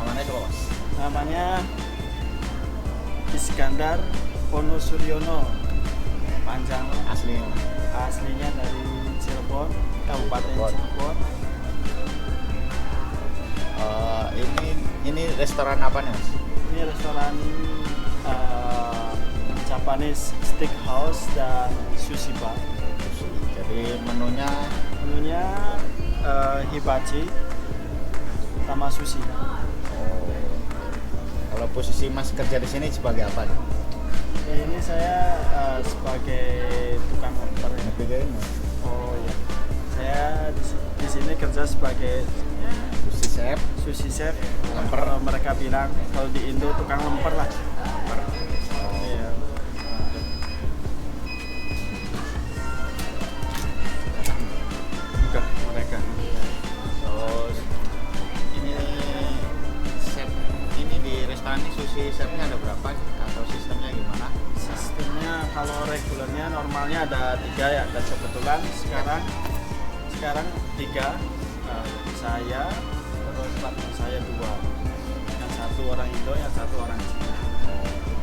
Namanya coba Mas. Namanya Iskandar Ponosuryono, panjang aslinya dari Cirebon, Kabupaten Cirebon. Ini restoran apa nih Mas? Ini restoran Japanese Steakhouse dan sushi bar. Jadi menunya hibachi sama sushi. Kalau posisi Mas kerja di sini sebagai apa nih? Ini saya sebagai tukang order. Oh iya. Saya di sini kerja sebagai sushi chef. Lemper. Kalau mereka bilang kalau di Indo tukang lemper lah. Iya. Bukan mereka. Terus ini chef ini di restoran ini sushi chefnya ada berapa atau sistemnya gimana? Sistemnya kalau regulernya normalnya ada 3 ya, dan kebetulan sekarang 3. Saya terus partner saya 2, yang satu orang Indo, yang satu orang Cina.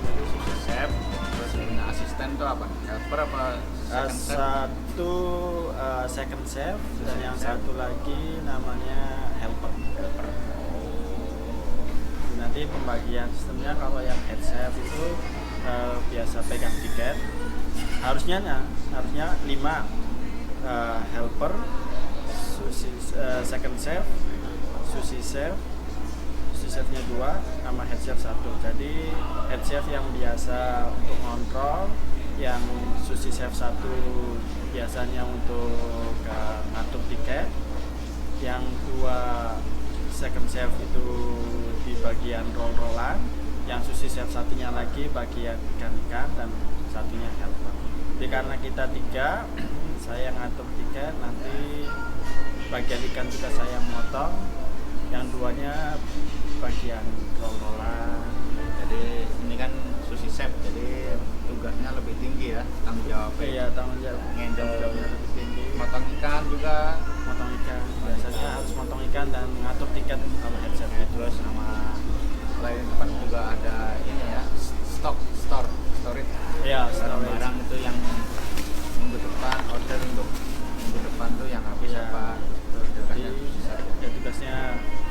Jadi sushi chef, terus punya asisten tuh apa? Helper apa second chef? Satu second chef dan yang satu lagi namanya helper. Nanti pembagian sistemnya kalau yang head chef itu biasa pegang tiket. Harusnya 5 helper, second chef, sushi chefnya 2 sama head chef 1. Jadi head chef yang biasa untuk ngontrol, yang sushi chef 1 biasanya untuk ngatur tiket, yang 2 second chef itu di bagian roll-rollan, yang sushi chef satunya lagi bagian ikan-ikan, dan satunya helper. Jadi karena kita 3, saya ngatur tiket, nanti bagian ikan juga saya motong, yang 2-nya bagian roll-rollan. Jadi ini kan sushi chef, jadi tugasnya lebih tinggi ya, tanggung jawabnya. Iya, tanggung jawab Ngendong lebih tinggi. motong ikan juga. Motong ikan, biasanya harus motong ikan dan ngatur tiket kalau head chef. Terus sama selain itu kan juga ada ini ya, storage. Iya, Barang-barang itu yang minggu depan order untuk minggu depan tuh yang habis Iya. apa? Jadi ya tugasnya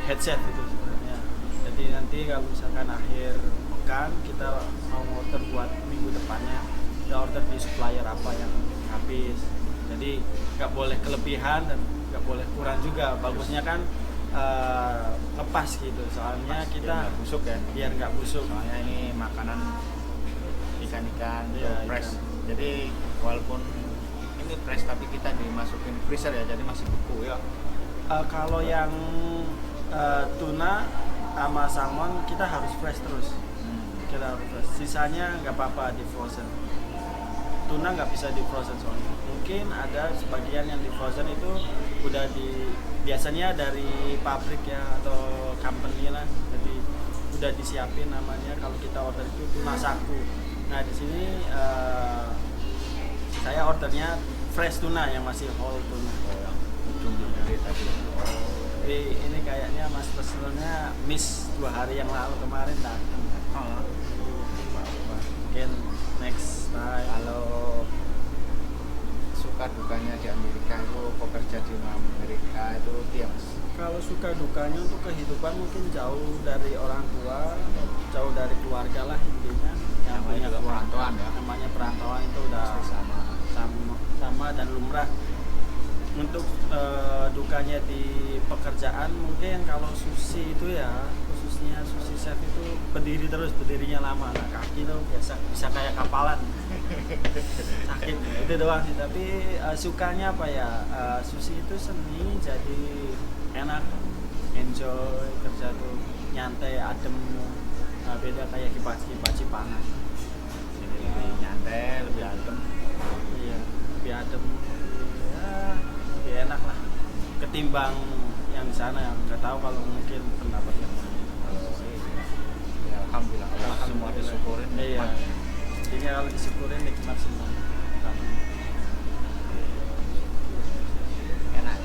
head chef itu sebenarnya. Jadi nanti kalau misalkan akhir pekan kita mau order buat minggu depannya, kita order di supplier apa yang habis. Jadi nggak boleh kelebihan dan nggak boleh kurang juga. Bagusnya kan lepas gitu. Soalnya kita nggak busuk ya. biar nggak busuk. Soalnya ini makanan ikan-ikan Iya, fresh. ikan. Jadi walaupun ini fresh tapi kita dimasukin freezer ya, jadi masih beku ya. Kalau yang tuna sama salmon kita harus fresh terus. Kita harus fresh. Sisanya nggak apa-apa di frozen. Tuna nggak bisa di frozen soalnya. Mungkin ada sebagian yang di frozen itu udah biasanya dari pabrik ya atau company lah. Jadi udah disiapin namanya, kalau kita order itu tuna saku. Nah di sini saya ordernya fresh tuna yang masih whole tuna. Jadi ini kayaknya mas pesennya miss 2 hari yang lalu kemarin datang. Mungkin next time. Kalau suka dukanya di Amerika itu pekerja di Amerika itu dia Mas. Kalau suka dukanya untuk kehidupan mungkin jauh dari orang tua, jauh dari keluarga lah intinya. Yang Namanya punya juga keluarga. perantauan ya. Namanya perantauan itu udah sama dan lumrah. Untuk dukanya di pekerjaan mungkin kalau sushi itu ya, khususnya sushi chef itu berdirinya lama, nah kaki tuh biasa bisa kayak kapalan. Sakit itu doang sih, tapi sukanya apa ya, sushi itu seni, jadi enak, enjoy kerja tuh, nyantai, adem. Nah, beda kayak hibachi panas. Jadi lebih nyantai, lebih adem. Iya, lebih adem, ya lebih enak lah ketimbang yang di sana, yang nggak tahu kalau mungkin pendapat yang lain. Ya, alhamdulillah kalau semua disyukurin Iya, nikmat. ini kalau disyukurin nikmat semua. Enak.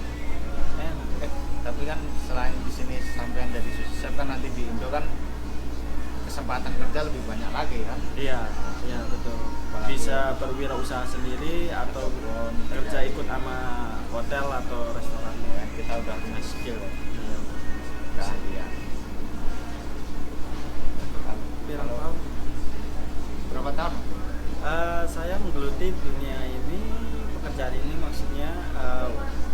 Tapi kan selain di sini sampai jadi sushi chef kan nanti di Indo kan kesempatan kerja lebih banyak lagi kan. Iya, iya betul. Apalagi Bisa berwirausaha sendiri atau kerja ikut sama hotel atau restoran. ya, kita udah punya skill ya. Iya. Keahlian. Berapa tahun? Berapa tahun? Saya menggeluti dunia ini, pekerjaan ini maksudnya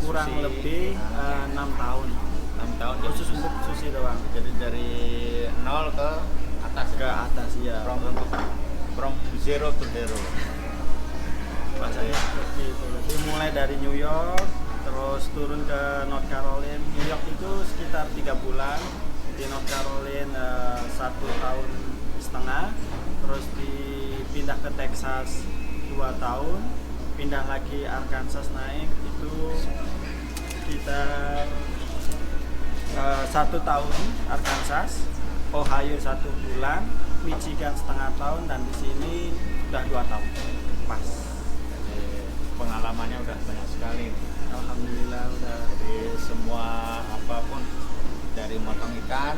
kurang Sushi. lebih 6 tahun. 6 tahun Khusus untuk sushi doang. jadi dari nol ke atas Ke atas ya. from zero to hero. Bahasanya seperti itu. Jadi mulai dari New York, terus turun ke North Carolina. New York itu sekitar 3 bulan, di North Carolina 1 tahun setengah, terus dipindah ke Texas 2 tahun, pindah lagi Arkansas naik itu sekitar 1 tahun Arkansas, Ohio 1 bulan, Michigan setengah tahun, dan di sini udah 2 tahun pas. Jadi pengalamannya udah banyak sekali. Alhamdulillah udah. Jadi semua apapun dari motong ikan,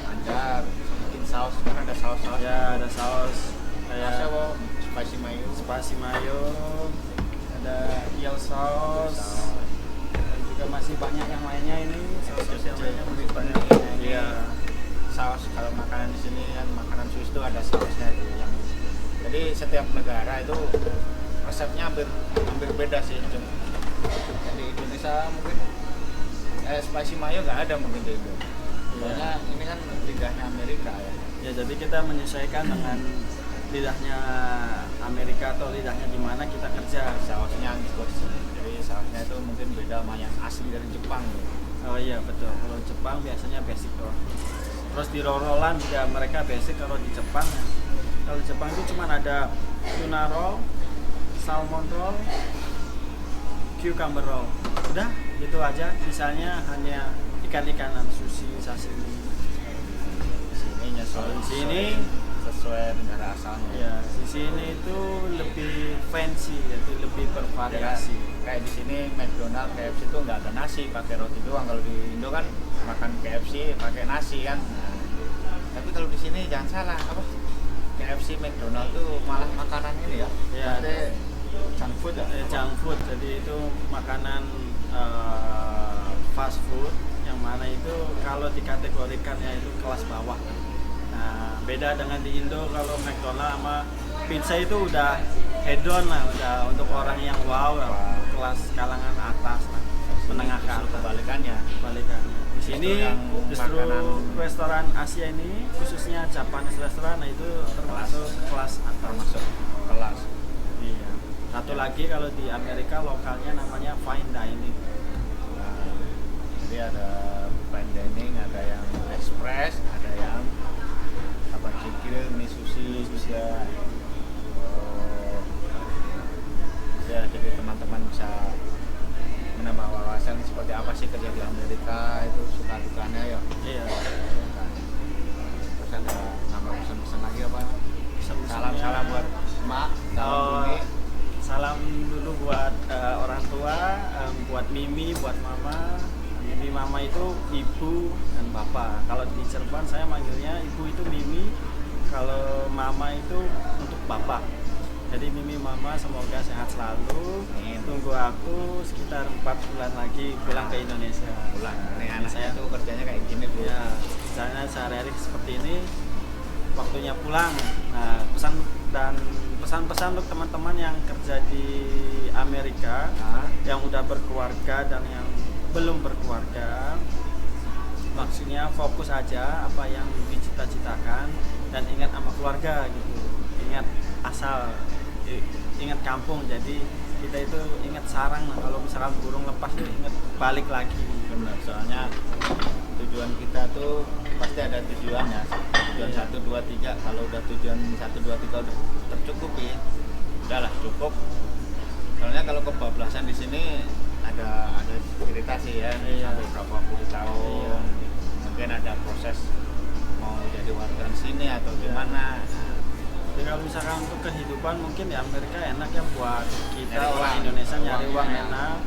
anjar, bikin saus kan ada saus-saus. Ya ada saus Sausnya kayak apa? Spicy mayo. spasi mayo, ada eel sauce, dan juga masih banyak yang lainnya ini saus yang lainnya masih banyak. Iya. Saus kalau makanan di sini kan makanan Swiss itu ada sausnya itu yang. Jadi setiap negara itu resepnya hampir beda sih. Di Indonesia mungkin spicy mayo nggak ada mungkin di Indo. Soalnya ini kan lidahnya Amerika ya. Ya jadi kita menyesuaikan dengan lidahnya Amerika atau lidahnya di mana kita kerja. Sausnya ngikut sini. Jadi sausnya itu mungkin beda sama yang asli dari Jepang gitu. Oh iya betul. Kalau Jepang biasanya basic doang. Terus di roll-rollan juga mereka basic. Kalau di Jepang, kalau di Jepang itu cuma ada tuna roll, salmon roll, cucumber roll. Udah gitu aja. Sisanya hanya ikan-ikanan, sushi, sashimi. Sini Kalau di sini sesuai negara asalnya. ya di sini itu lebih fancy, jadi lebih bervariasi. Kayak di sini McDonald, KFC itu nggak ada nasi, pakai roti doang. Kalau di Indo kan makan KFC pakai nasi kan. Nah, tapi kalau di sini jangan salah, apa? KFC, McDonald itu malah makanan ini ya. Ya. Maksudnya junk food ya. Junk food, jadi itu makanan fast food yang mana itu kalau dikategorikannya itu kelas bawah. Nah, beda dengan di Indo, kalau McDonald sama pizza itu udah hedon lah, udah untuk orang yang wow lah, kelas kalangan atas lah, menengah ke atas. Kebalikannya. Kebalikannya. Di sini justru makanan- restoran Asia ini, khususnya Japanese restoran, nah itu termasuk kelas atas. Termasuk kelas. Iya. Satu lagi kalau di Amerika lokalnya namanya fine dining. Nah, jadi ada fine dining, ada yang express, ada yang apa cikil, mie sushi juga. Oh, ya jadi teman-teman bisa menambah wawasan seperti apa sih kerja di Amerika, itu suka dukanya ya. Iya. Terus ada nambah pesan-pesan lagi apa? Pesan-pesannya- Salam-salam buat emak, salam Oh, bumi. salam dulu buat orang tua, buat Mimi, buat Mama. Mimi, Mama itu ibu dan bapak. Kalau di Cirebon saya manggilnya ibu itu Mimi, kalau Mama itu untuk bapak. Jadi Mimi, Mama semoga sehat selalu. Amin. Tunggu aku sekitar 4 bulan lagi pulang ke Indonesia. Pulang. Nih anak saya saya tuh kerjanya kayak gini bu. Ya, misalnya sehari-hari seperti ini, waktunya pulang. Nah, pesan-pesan untuk teman-teman yang kerja di Amerika, Nah, yang udah berkeluarga dan yang belum berkeluarga, maksudnya fokus aja apa yang dicita-citakan dan ingat sama keluarga gitu. Ingat asal, ingat kampung. Jadi kita itu ingat sarang lah. Kalau misalkan burung lepas tuh ingat balik lagi. benar. Soalnya tujuan kita tuh pasti ada tujuannya. Tujuan Iya. 1, 2, 3. Kalau udah tujuan 1, 2, 3 udah tercukupi, udahlah cukup. Soalnya kalau kebablasan di sini ada cerita sih ya, Iya. sampai berapa puluh tahun. Iya. Mungkin ada proses mau jadi warga di sini atau Iya. gimana. Jadi kalau misalkan untuk kehidupan mungkin di Amerika enak ya buat kita Nyari orang uang. Indonesia nyari Uangnya uang enak. enak.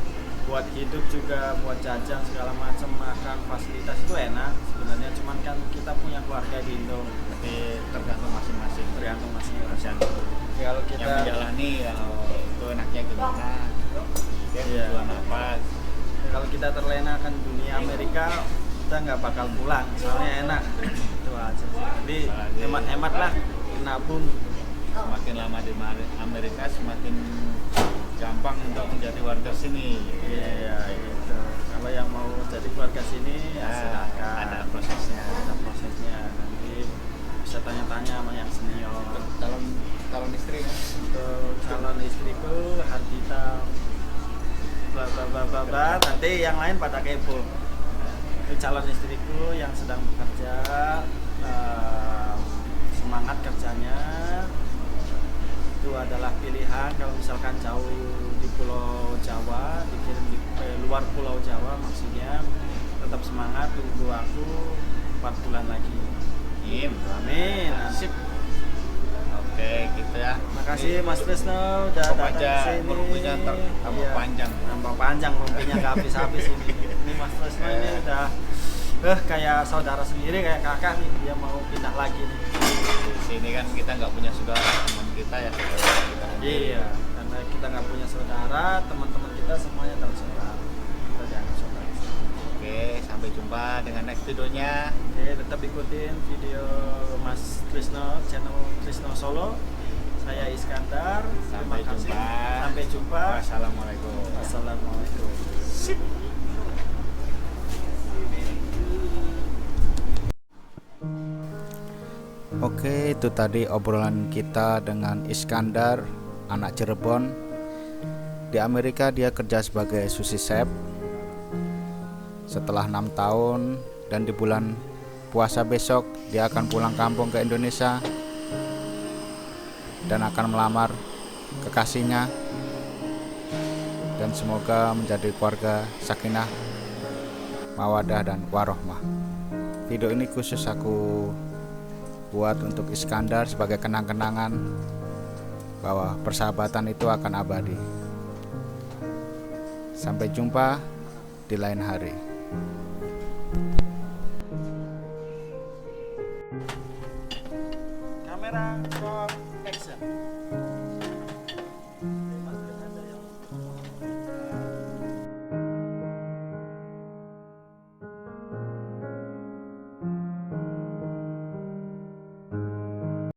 buat hidup juga, buat jajan segala macam, makan fasilitas itu enak sebenarnya, cuman kan kita punya keluarga di Indo, Jadi tergantung masing-masing. tergantung masing-masing. Kalau kita Yang menjalani kalau itu enaknya gimana, dia Iya. tujuan apa. kalau kita terlena kan dunia Amerika, kita nggak bakal pulang, soalnya enak. Itu aja sih. Jadi hemat-hemat lah, nabung. Semakin lama di Amerika semakin gampang untuk menjadi warga sini. Iya gitu. Kalau yang mau jadi keluarga sini ya silakan. Ada prosesnya. Ada prosesnya. Nanti bisa tanya-tanya sama yang senior. Calon istri kan? Untuk calon istriku Hardita bla bla bla bla bla. Nanti yang lain pada kepo. Itu calon istriku yang sedang bekerja, semangat kerjanya. Itu adalah pilihan. Kalau misalkan jauh di Pulau Jawa, dikirim di luar Pulau Jawa maksudnya, tetap semangat, tunggu aku 4 bulan lagi. Amin. Sip. Oke, gitu ya. Makasih Mas Trisno udah Cukup datang aja, ke sini. rumpinya tambah Iya, panjang. tambah panjang rumpinya, nggak habis-habis ini. Ini Mas Trisno ini udah kayak saudara sendiri, kayak kakak nih. Dia mau pindah lagi nih. Di sini kan kita nggak punya saudara, teman kita ya saudara kita. Iya, karena kita nggak punya saudara, teman-teman kita semuanya adalah saudara. Kita dianggap saudara. Oke, sampai jumpa dengan next videonya. Oke, tetap ikutin video Mas Trisno, channel Trisno Solo. Saya Iskandar. Terima Sampai kasih. jumpa. Sampai jumpa. Wassalamualaikum. Assalamualaikum. Oke, itu tadi obrolan kita dengan Iskandar, anak Cirebon. Di Amerika dia kerja sebagai sushi chef. Setelah 6 tahun dan di bulan puasa besok dia akan pulang kampung ke Indonesia dan akan melamar kekasihnya, dan semoga menjadi keluarga sakinah, mawadah dan warohmah. Video ini khusus aku buat untuk Iskandar sebagai kenang-kenangan bahwa persahabatan itu akan abadi. Sampai jumpa di lain hari. Kamera, stop.